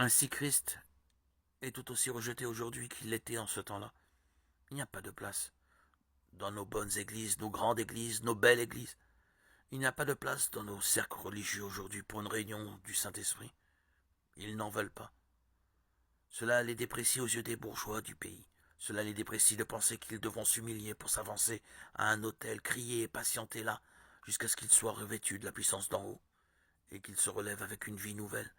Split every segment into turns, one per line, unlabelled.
Ainsi Christ est tout aussi rejeté aujourd'hui qu'il l'était en ce temps-là. Il n'y a pas de place dans nos bonnes églises, nos grandes églises, nos belles églises. Il n'y a pas de place dans nos cercles religieux aujourd'hui pour une réunion du Saint-Esprit. Ils n'en veulent pas. Cela les déprécie aux yeux des bourgeois du pays. Cela les déprécie de penser qu'ils devront s'humilier pour s'avancer à un autel, crier et patienter là, jusqu'à ce qu'ils soient revêtus de la puissance d'en haut, et qu'ils se relèvent avec une vie nouvelle.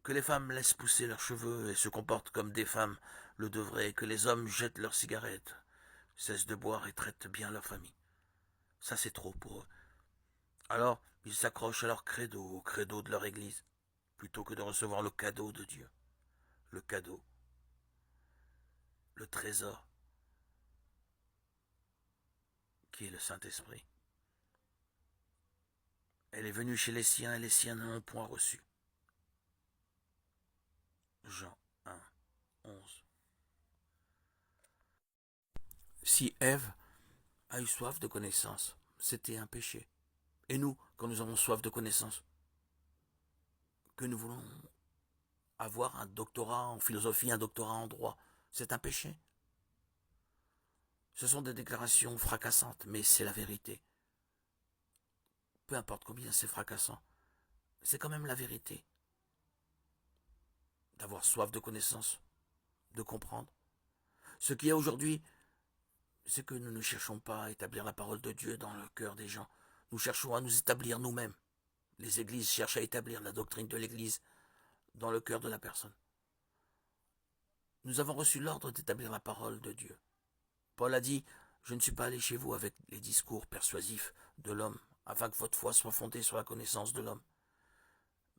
Que les femmes laissent pousser leurs cheveux et se comportent comme des femmes le devraient, que les hommes jettent leurs cigarettes, cessent de boire et traitent bien leur famille. Ça c'est trop pour eux. Alors, ils s'accrochent à leur credo, au credo de leur église, plutôt que de recevoir le cadeau de Dieu. Le cadeau, le trésor, qui est le Saint-Esprit. Elle est venue chez les siens et les siens ne l'ont point reçue. Jean 1, 11. Si Ève a eu soif de connaissance, c'était un péché. Et nous, quand nous avons soif de connaissance, que nous voulons avoir un doctorat en philosophie, un doctorat en droit, c'est un péché. Ce sont des déclarations fracassantes, mais c'est la vérité. Peu importe combien c'est fracassant, c'est quand même la vérité. D'avoir soif de connaissance, de comprendre. Ce qu'il y a aujourd'hui, c'est que nous ne cherchons pas à établir la parole de Dieu dans le cœur des gens. Nous cherchons à nous établir nous-mêmes. Les églises cherchent à établir la doctrine de l'église dans le cœur de la personne. Nous avons reçu l'ordre d'établir la parole de Dieu. Paul a dit, je ne suis pas allé chez vous avec les discours persuasifs de l'homme, afin que votre foi soit fondée sur la connaissance de l'homme.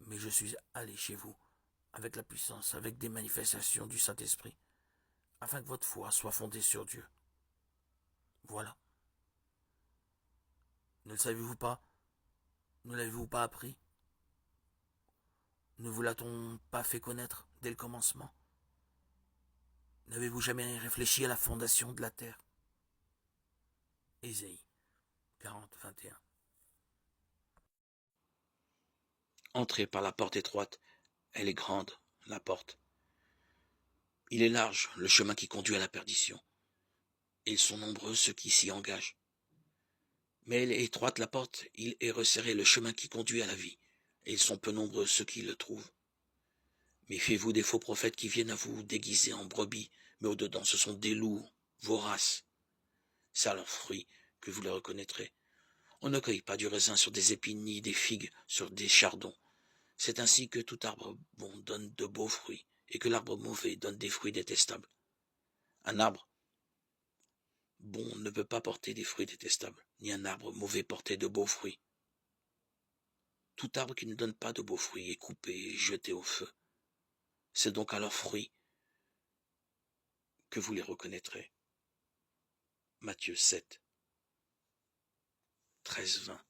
Mais je suis allé chez vous avec la puissance, avec des manifestations du Saint-Esprit, afin que votre foi soit fondée sur Dieu. Voilà. Ne le savez-vous pas? Ne l'avez-vous pas appris? Ne vous l'a-t-on pas fait connaître dès le commencement? N'avez-vous jamais réfléchi à la fondation de la terre? Ésaïe 40, 21. Entrez par la porte étroite, elle est grande, la porte. Il est large, le chemin qui conduit à la perdition. Et ils sont nombreux ceux qui s'y engagent. Mais elle est étroite la porte, il est resserré le chemin qui conduit à la vie. Et ils sont peu nombreux ceux qui le trouvent. Méfiez-vous des faux prophètes qui viennent à vous déguiser en brebis, mais au-dedans ce sont des loups, voraces. C'est à leurs fruits que vous les reconnaîtrez. On ne cueille pas du raisin sur des épines ni des figues sur des chardons. C'est ainsi que tout arbre bon donne de beaux fruits, et que l'arbre mauvais donne des fruits détestables. Un arbre bon ne peut pas porter des fruits détestables, ni un arbre mauvais porter de beaux fruits. Tout arbre qui ne donne pas de beaux fruits est coupé et jeté au feu. C'est donc à leurs fruits que vous les reconnaîtrez. Matthieu 7, 13, 20.